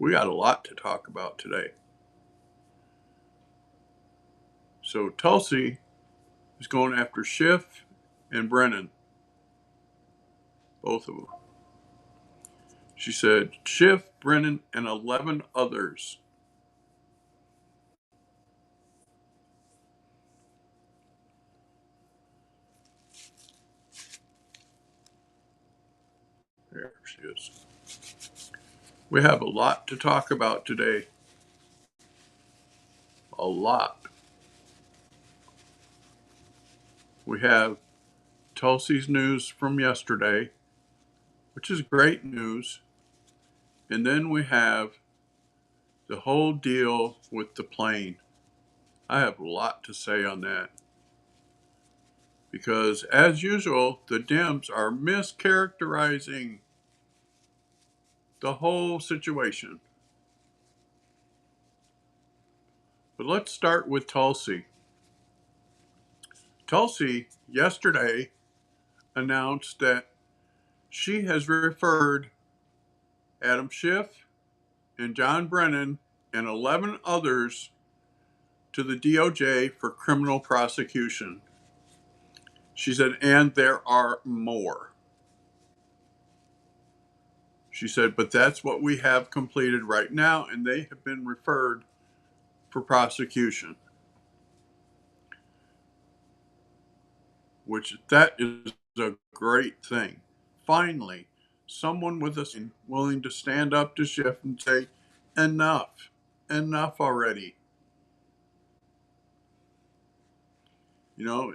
We got a lot to talk about today. So Tulsi is going after Schiff and Brennan, both of them. She said Schiff, Brennan, and 11 others. There she is. We have a lot to talk about today. A lot. We have Tulsi's news from yesterday, which is great news. And then we have the whole deal with the plane. I have a lot to say on that. Because, as usual, the Dems are mischaracterizing the whole situation. But let's start with Tulsi. Tulsi yesterday announced that she has referred Adam Schiff and John Brennan and 11 others to the DOJ for criminal prosecution. She said, and there are more. She said, but that's what we have completed right now, and they have been referred for prosecution. Which that is a great thing. Finally, someone with us willing to stand up to Schiff and say, enough, enough already. You know,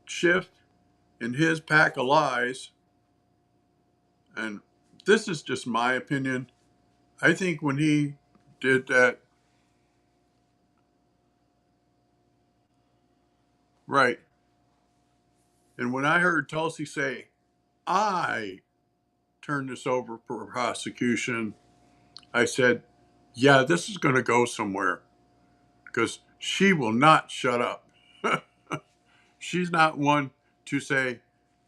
Schiff and his pack of lies, and this is just my opinion. I think when he did that, right, and when I heard Tulsi say, I turn this over for prosecution, I said, yeah, this is going to go somewhere because she will not shut up. She's not one to say,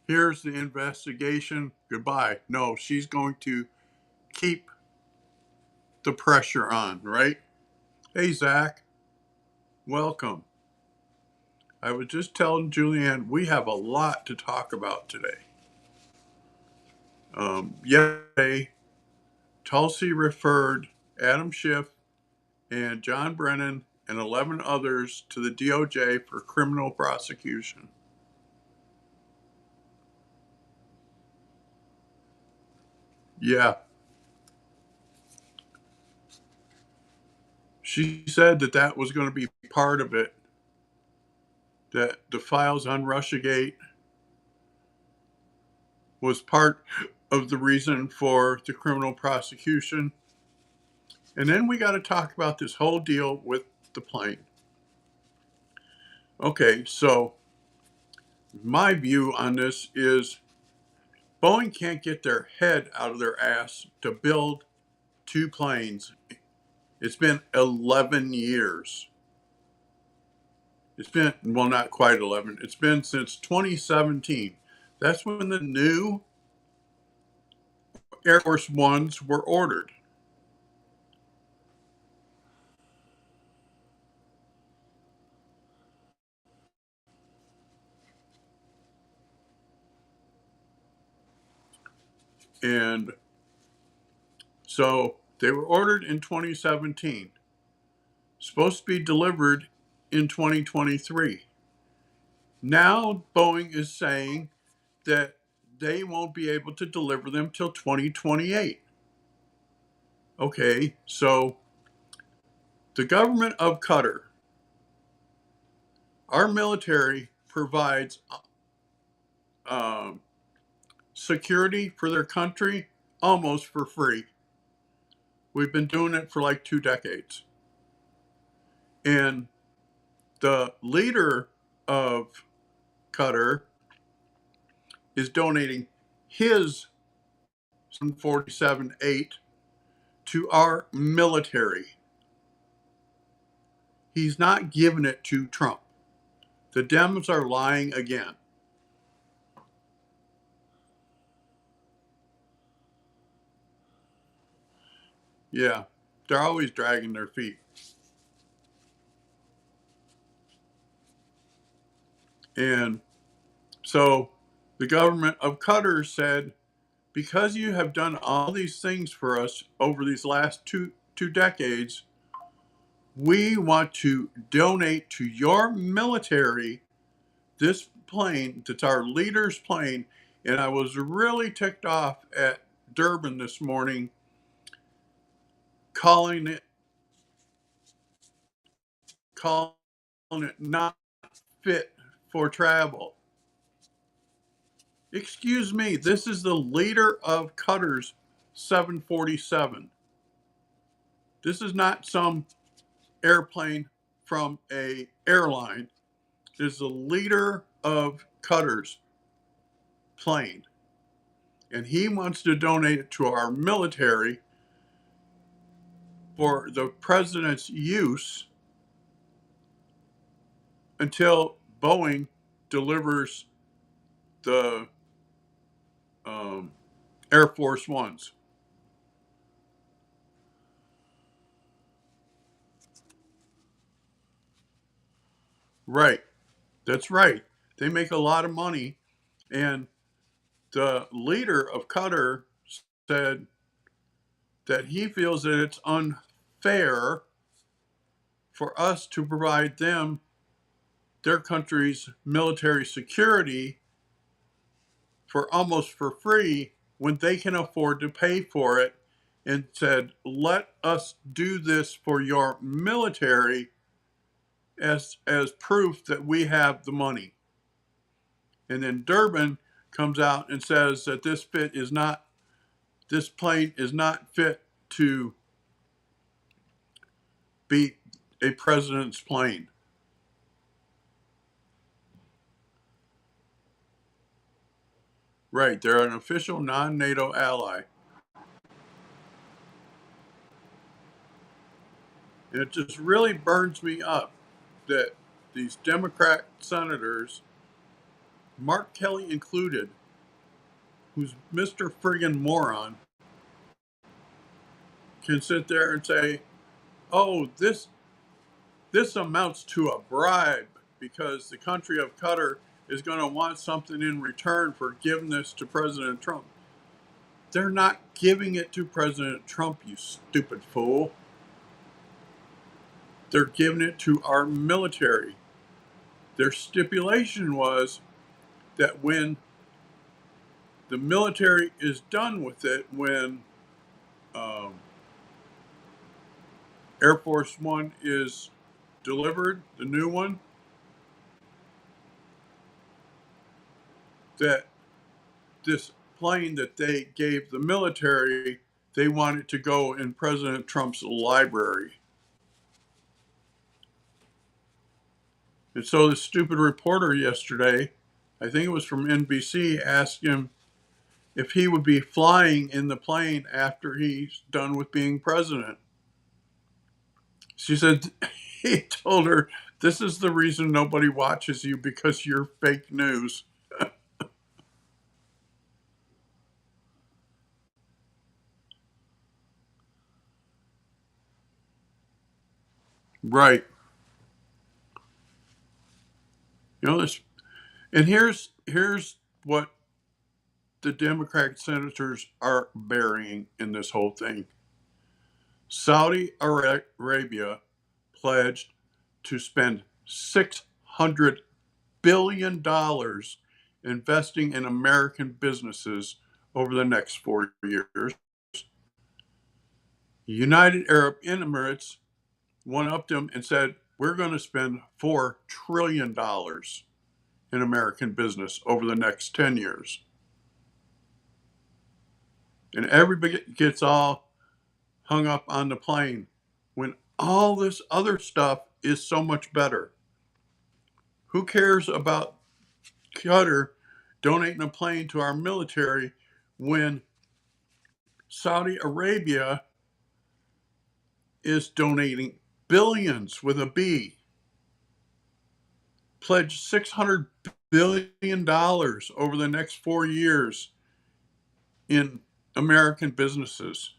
here's the investigation, goodbye. No, she's going to keep the pressure on, right? Hey, Zach, welcome. I was just telling Julianne, we have a lot to talk about today. Yesterday, Tulsi referred Adam Schiff and John Brennan and 11 others to the DOJ for criminal prosecution. Yeah. She said that that was going to be part of it, that the files on Russiagate was part of the reason for the criminal prosecution. And then we got to talk about this whole deal with the plane. Okay, so my view on this is Boeing can't get their head out of their ass to build two planes. It's been 11 years. It's been, well, not quite 11. It's been since 2017. That's when the new Air Force Ones were ordered. And so they were ordered in 2017, supposed to be delivered in 2023. Now Boeing is saying that they won't be able to deliver them till 2028. Okay, so the government of Qatar, our military provides security for their country almost for free. We've been doing it for like 2 decades. And the leader of Qatar is donating his 747-8 to our military. He's not giving it to Trump. The Dems are lying again. Yeah. They're always dragging their feet. And so the government of Qatar said, because you have done all these things for us over these last two decades, we want to donate to your military this plane that's our leader's plane. And I was really ticked off at Durban this morning, calling it calling it not fit for travel. Excuse me, this is the leader of Qatar's 747. This is not some airplane from a airline. This is the leader of Qatar's plane. And he wants to donate it to our military for the president's use until Boeing delivers the Air Force Ones. Right. That's right. They make a lot of money. And the leader of Qatar said that he feels that it's unfair for us to provide them their country's military security for almost for free when they can afford to pay for it, and said, let us do this for your military as proof that we have the money. And then Durban comes out and says that this plane is not fit to be a president's plane. Right, they're an official non-NATO ally. And it just really burns me up that these Democrat senators, Mark Kelly included, who's Mr. friggin' moron, can sit there and say, oh, this amounts to a bribe because the country of Qatar is going to want something in return for giving this to President Trump. They're not giving it to President Trump, you stupid fool. They're giving it to our military. Their stipulation was that when the military is done with it, when um, Air Force One is delivered, the new one, that this plane that they gave the military, they want it to go in President Trump's library. And so the stupid reporter yesterday, I think it was from NBC, asked him if he would be flying in the plane after he's done with being president. She said, he told her, this is the reason nobody watches you, because you're fake news. Right. You know this, and here's what the Democratic senators are burying in this whole thing. Saudi Arabia pledged to spend $600 billion investing in American businesses over the next 4 years. United Arab Emirates one upped them and said, we're going to spend $4 trillion in American business over the next 10 years. And everybody gets all hung up on the plane when all this other stuff is so much better. Who cares about Qatar donating a plane to our military when Saudi Arabia is donating billions with a B, pledged $600 billion over the next 4 years in American businesses?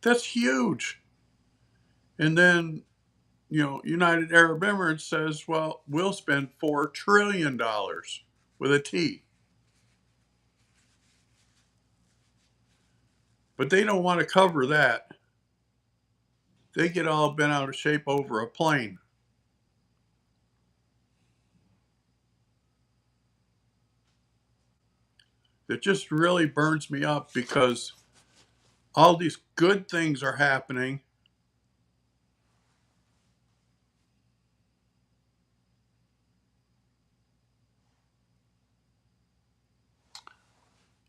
That's huge. And then, United Arab Emirates says, well, we'll spend $4 trillion with a T. But they don't want to cover that. They get all bent out of shape over a plane. It just really burns me up because all these good things are happening.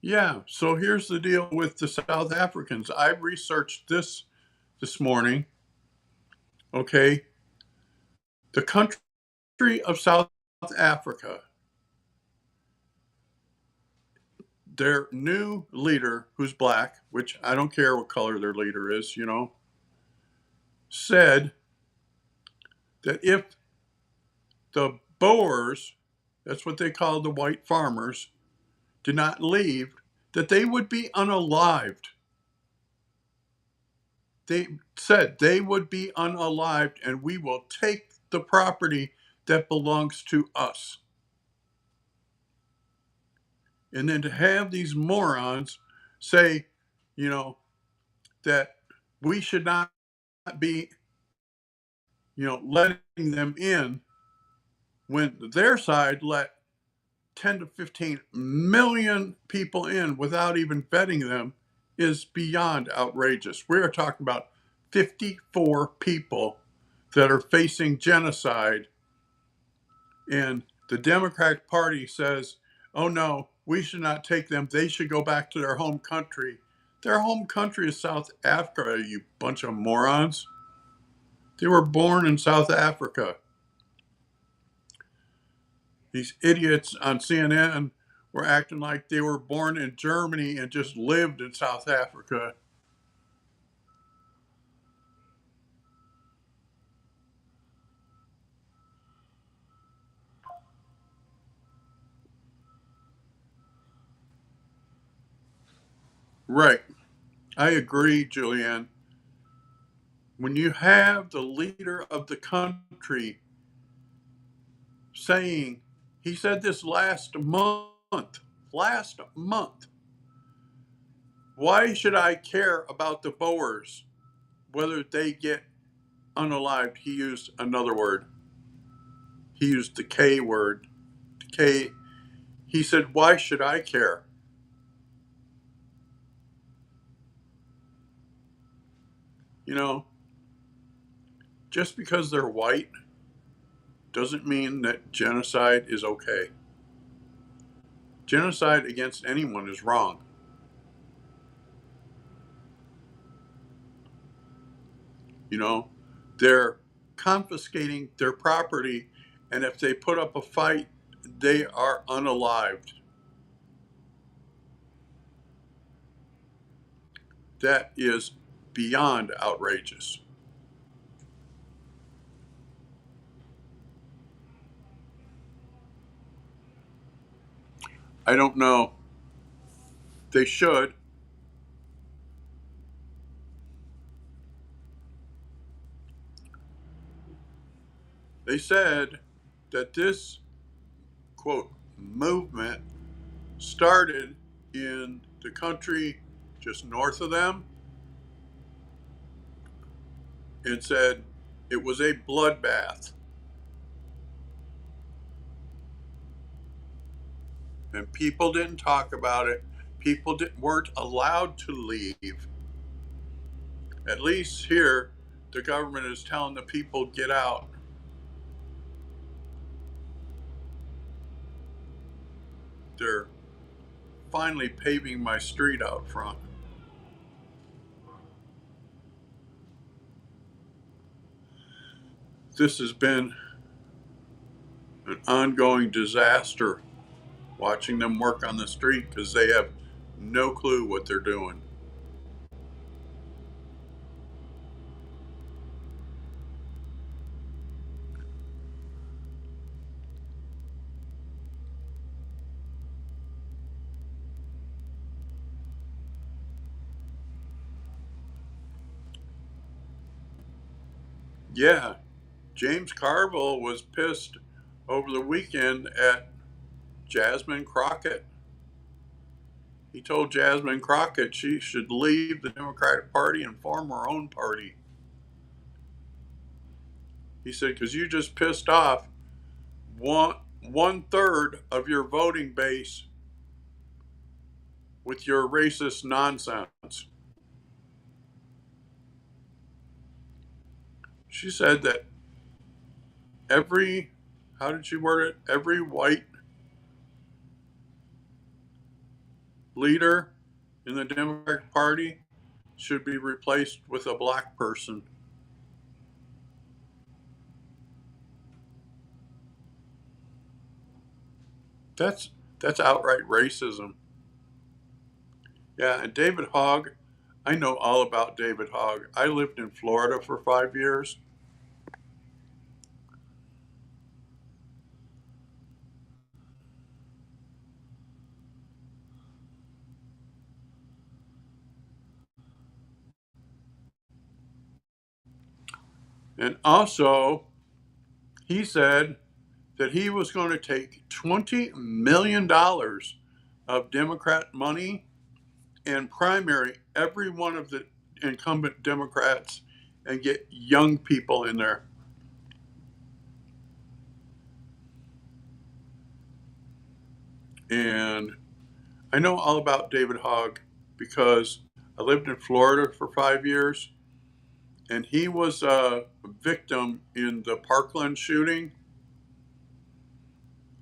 Yeah, so here's the deal with the South Africans. I researched this morning. Okay, the country of South Africa, their new leader, who's black, which I don't care what color their leader is, said that if the Boers, that's what they call the white farmers, did not leave, that they would be unalived. They said they would be unalived and we will take the property that belongs to us. And then to have these morons say, that we should not be, letting them in when their side let 10 to 15 million people in without even vetting them is beyond outrageous. We are talking about 54 people that are facing genocide, and the Democratic Party says, oh no, we should not take them. They should go back to their home country. Their home country is South Africa, you bunch of morons. They were born in South Africa. These idiots on CNN were acting like they were born in Germany and just lived in South Africa. Right. I agree, Julianne. When you have the leader of the country saying, he said this last month, why should I care about the Boers, whether they get unalived? He used another word. He used the K word. K. He said, why should I care? Just because they're white doesn't mean that genocide is okay. Genocide against anyone is wrong. They're confiscating their property, and if they put up a fight, they are unalived. That is beyond outrageous. I don't know. They should. They said that this, quote, movement started in the country just north of them and said it was a bloodbath. And people didn't talk about it. People weren't allowed to leave. At least here, the government is telling the people, get out. They're finally paving my street out front. This has been an ongoing disaster watching them work on the street because they have no clue what they're doing. Yeah, James Carville was pissed over the weekend at Jasmine Crockett. He told Jasmine Crockett she should leave the Democratic Party and form her own party. He said, because you just pissed off one third of your voting base with your racist nonsense. She said that every, how did she word it? Every white leader in the Democratic Party should be replaced with a black person. That's that's outright racism. Yeah, and David Hogg, I know all about David Hogg. I lived in Florida for 5 years. And also, he said that he was going to take $20 million of Democrat money and primary every one of the incumbent Democrats and get young people in there. And I know all about David Hogg because I lived in Florida for 5 years, and he was a victim in the Parkland shooting.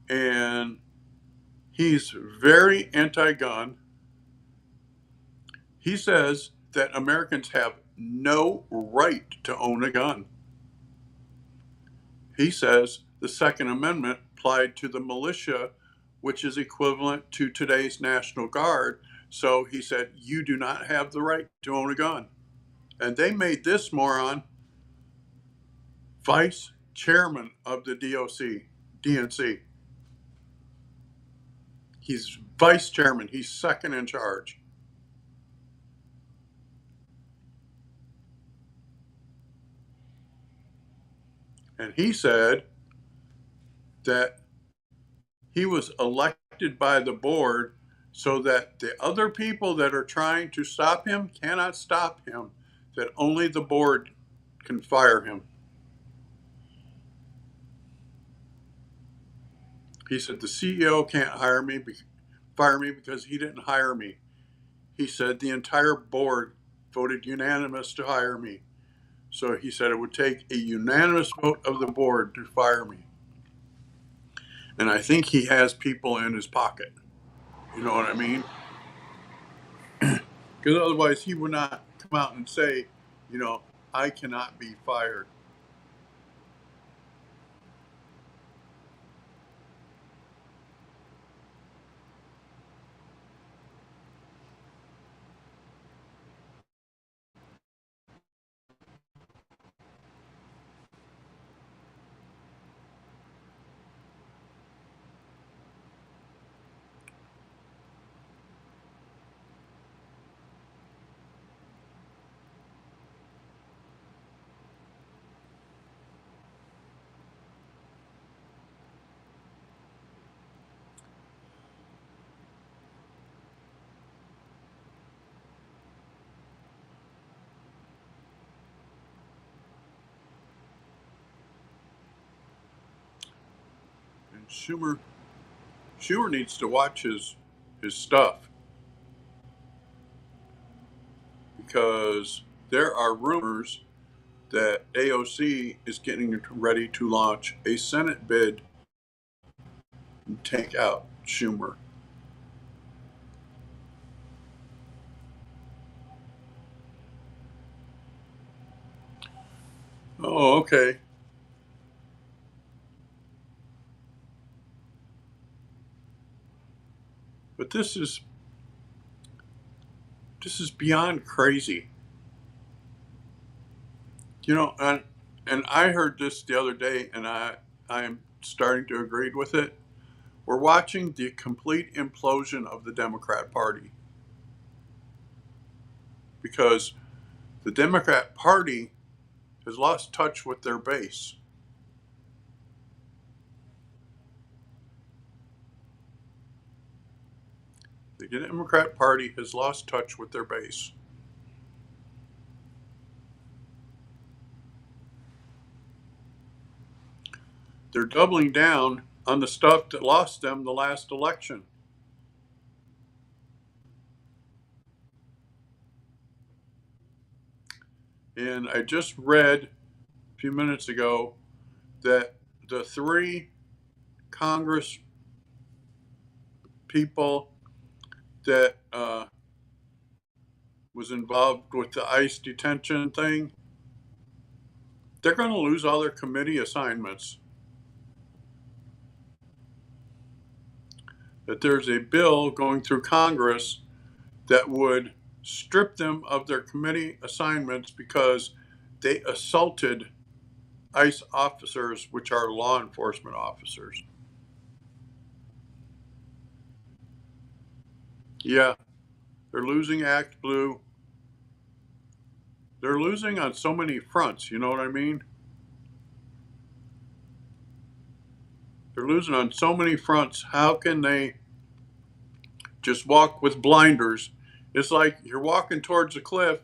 And he's very anti gun. He says that Americans have no right to own a gun. He says the Second Amendment applied to the militia, which is equivalent to today's National Guard. So he said, you do not have the right to own a gun. And they made this moron vice chairman of the DNC. He's vice chairman, he's second in charge. And he said that he was elected by the board so that the other people that are trying to stop him cannot stop him, that only the board can fire him. He said the CEO can't fire me because he didn't hire me. He said the entire board voted unanimous to hire me. So he said it would take a unanimous vote of the board to fire me. And I think he has people in his pocket. You know what I mean? Because otherwise he would not come out and say, you know, I cannot be fired. And Schumer needs to watch his stuff, because there are rumors that AOC is getting ready to launch a Senate bid and take out Schumer. Oh, okay. But this is beyond crazy. You know, and I heard this the other day, and I am starting to agree with it. We're watching the complete implosion of the Democrat Party, because the Democrat Party has lost touch with their base. The Democrat Party has lost touch with their base. They're doubling down on the stuff that lost them the last election. And I just read a few minutes ago that the 3 Congress people that was involved with the ICE detention thing, they're going to lose all their committee assignments. That there's a bill going through Congress that would strip them of their committee assignments because they assaulted ICE officers, which are law enforcement officers. Yeah, they're losing Act Blue. They're losing on so many fronts, you know what I mean? They're losing on so many fronts. How can they just walk with blinders? It's like you're walking towards a cliff,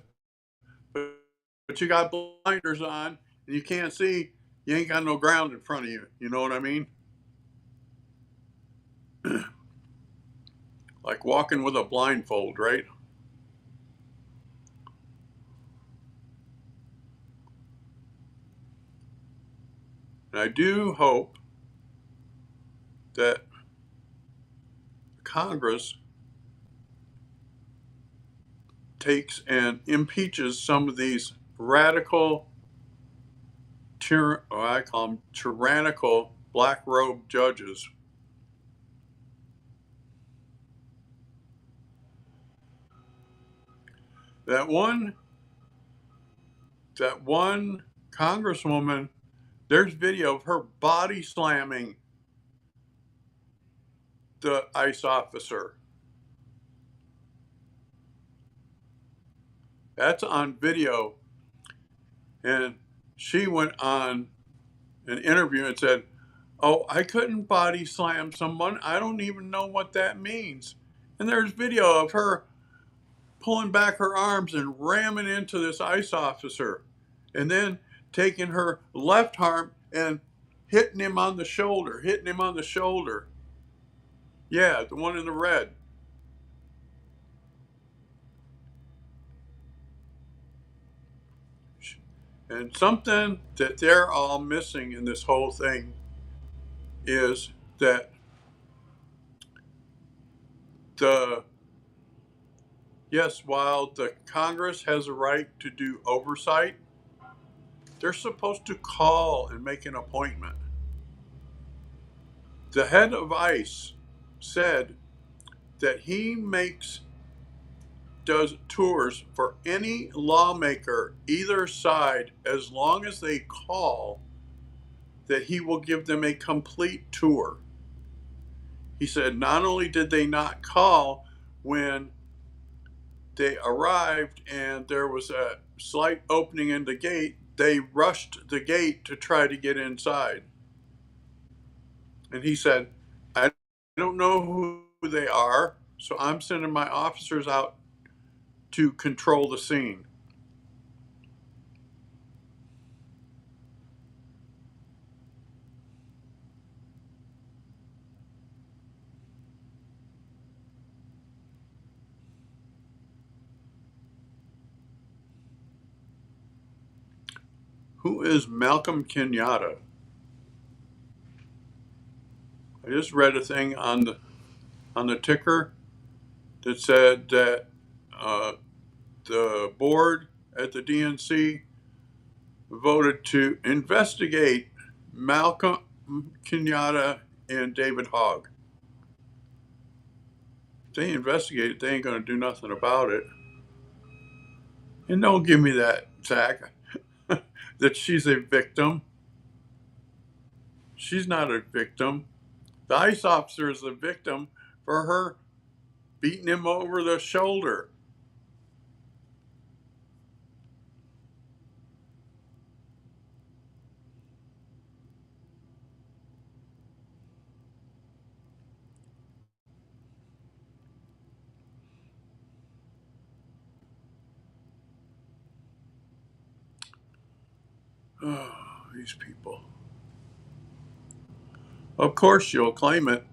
but you got blinders on and you can't see. You ain't got no ground in front of you. You know what I mean? Like walking with a blindfold, right? And I do hope that Congress takes and impeaches some of these radical, I call them tyrannical black robe judges. That one congresswoman, there's video of her body slamming the ICE officer. That's on video. And she went on an interview and said, "Oh, I couldn't body slam someone. I don't even know what that means." And there's video of her pulling back her arms and ramming into this ICE officer, and then taking her left arm and hitting him on the shoulder, Yeah, the one in the red. And something that they're all missing in this whole thing is that the yes, while the Congress has a right to do oversight, they're supposed to call and make an appointment. The head of ICE said that he does tours for any lawmaker, either side, as long as they call, that he will give them a complete tour. He said not only did they not call when they arrived and there was a slight opening in the gate, they rushed the gate to try to get inside. And he said, I don't know who they are, so I'm sending my officers out to control the scene. Who is Malcolm Kenyatta? I just read a thing on the ticker that said that the board at the DNC voted to investigate Malcolm Kenyatta and David Hogg. If they investigate it, they ain't going to do nothing about it. And don't give me that, Zach, that she's a victim. She's not a victim. The ICE officer is the victim for her beating him over the shoulder. Oh, these people. Of course she'll claim it.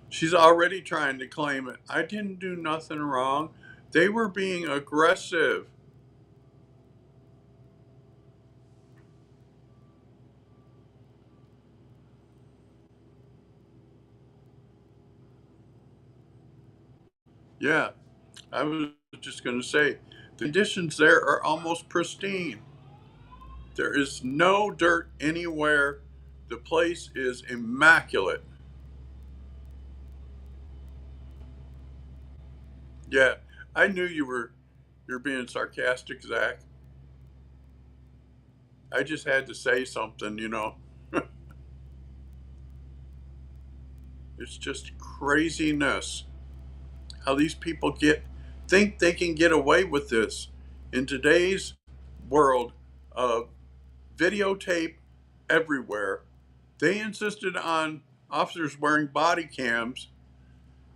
She's already trying to claim it. I didn't do nothing wrong. They were being aggressive. Yeah, I was just going to say the conditions there are almost pristine. There is no dirt anywhere. The place is immaculate. Yeah, I knew you're being sarcastic, Zach. I just had to say something. It's just craziness how these people think they can get away with this in today's world of videotape everywhere. They insisted on officers wearing body cams,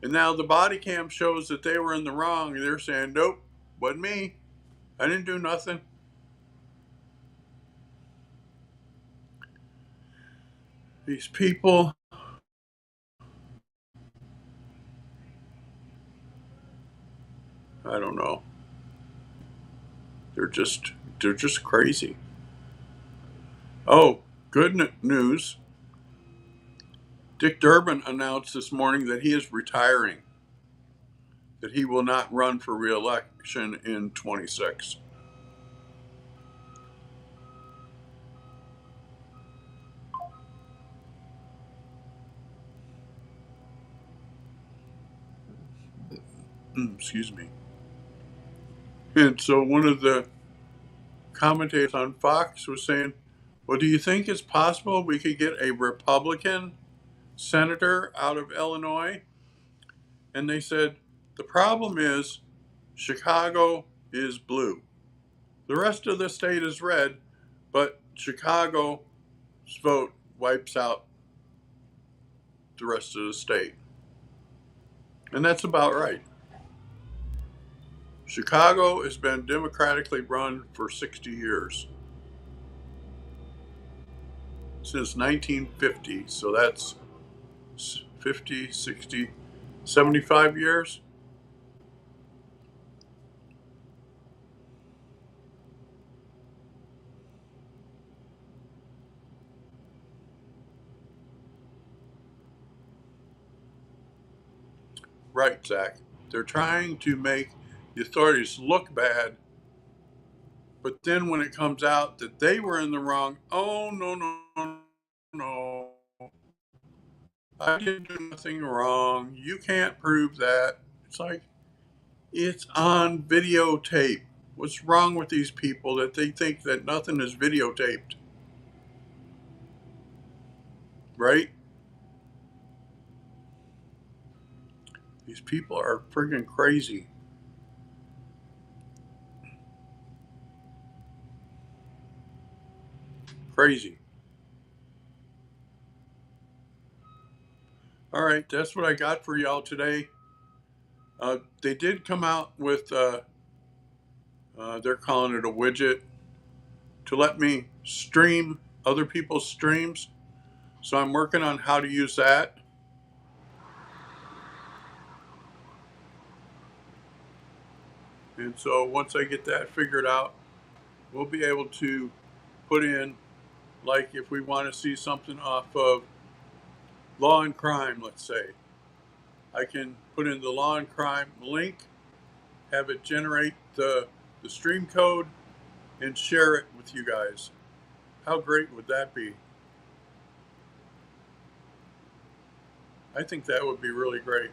and now the body cam shows that they were in the wrong, and they're saying, nope, wasn't me. I didn't do nothing. These people, I don't know. They're just they're just crazy. Oh, good news. Dick Durbin announced this morning that he is retiring, that he will not run for re-election in 26. Excuse me. And so one of the commentators on Fox was saying, well, do you think it's possible we could get a Republican senator out of Illinois? And they said, the problem is Chicago is blue. The rest of the state is red, but Chicago's vote wipes out the rest of the state. And that's about right. Chicago has been democratically run for 60 years, since 1950. So that's 50, 60, 75 years. Right, Zach. They're trying to make the authorities look bad, but then when it comes out that they were in the wrong, oh, no, no, no. I didn't do nothing wrong. You can't prove that. It's like, it's on videotape. What's wrong with these people that they think that nothing is videotaped? Right? These people are friggin' crazy. Crazy. All right, that's what I got for y'all today. They did come out with, they're calling it a widget to let me stream other people's streams. So I'm working on how to use that. And so once I get that figured out, we'll be able to put in, like, if we want to see something off of Law and Crime, let's say, I can put in the Law and Crime link, have it generate the stream code, and share it with you guys. How great would that be? I think that would be really great.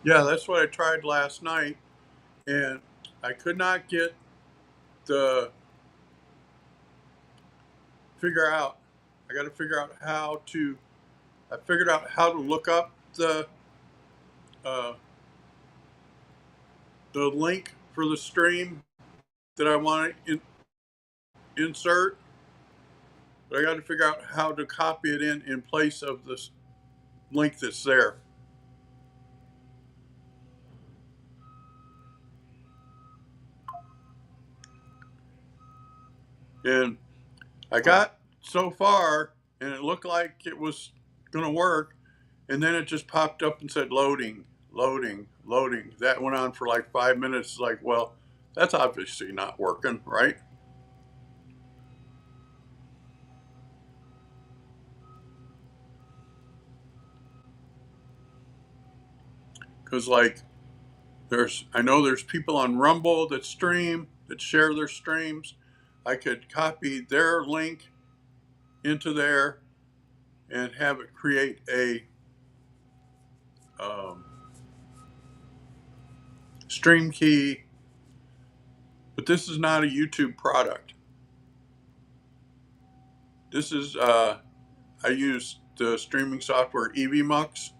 Yeah, that's what I tried last night, and I could not get the figure out. I got to figure out how to. I figured out how to look up uh, the link for the stream that I want to insert, but I got to figure out how to copy it in place of this link that's there. And I got so far, and it looked like it was going to work. And then it just popped up and said loading, loading, loading. That went on for like 5 minutes. It's like, well, that's obviously not working, right? Because like I know there's people on Rumble that stream, that share their streams. I could copy their link into there and have it create a um, stream key. But this is not a YouTube product. This is I use the streaming software EVMux.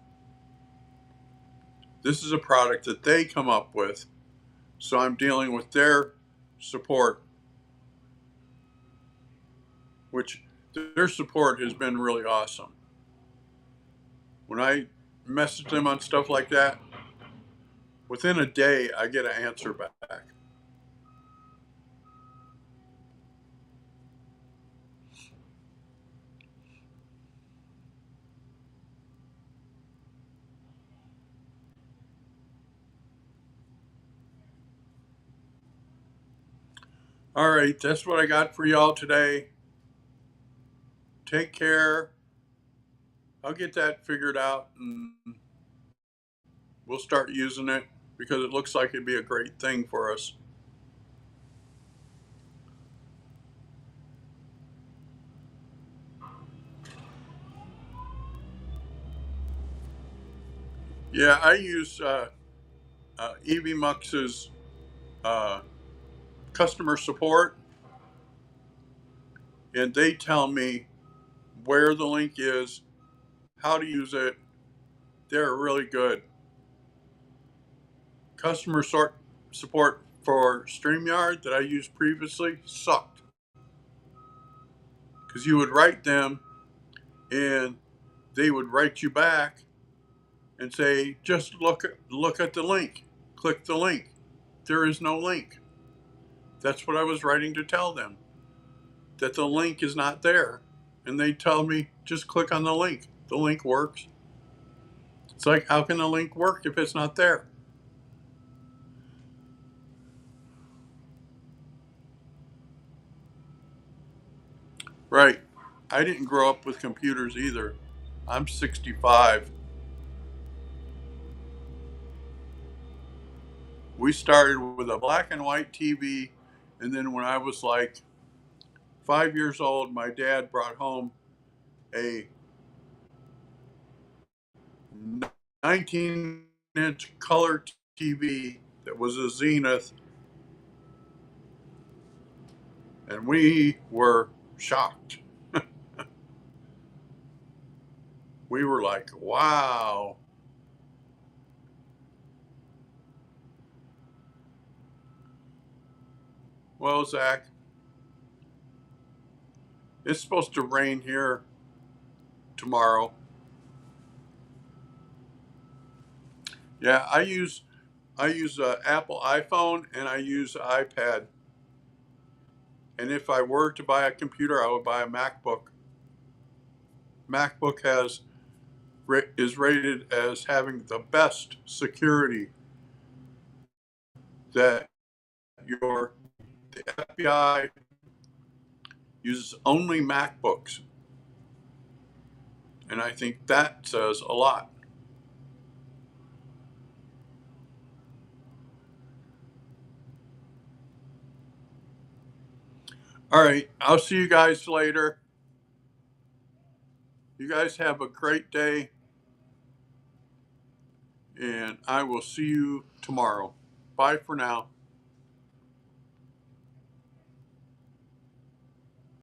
This is a product that they come up with, so I'm dealing with their support, which their support has been really awesome. When I message them on stuff like that, within a day I get an answer back. All right, that's what I got for y'all today. Take care. I'll get that figured out and we'll start using it because it looks like it'd be a great thing for us. Yeah, I use EVMux's uh, customer support, and they tell me where the link is, how to use it. They're really good. Customer support for StreamYard that I used previously sucked because you would write them and they would write you back and say, just look at the link, click the link. There is no link. That's what I was writing to tell them, that the link is not there. And they tell me, just click on the link. The link works. It's like, how can the link work if it's not there? Right. I didn't grow up with computers either. I'm 65. We started with a black and white TV, and then when I was like 5 years old, my dad brought home a 19-inch color TV that was a Zenith, and we were shocked. We were like, wow. Well, Zach, it's supposed to rain here tomorrow. Yeah, I use Apple iPhone and I use iPad. And if I were to buy a computer, I would buy a MacBook. MacBook is rated as having the best security that the FBI uses only MacBooks. And I think that says a lot. All right, I'll see you guys later. You guys have a great day, and I will see you tomorrow. Bye for now.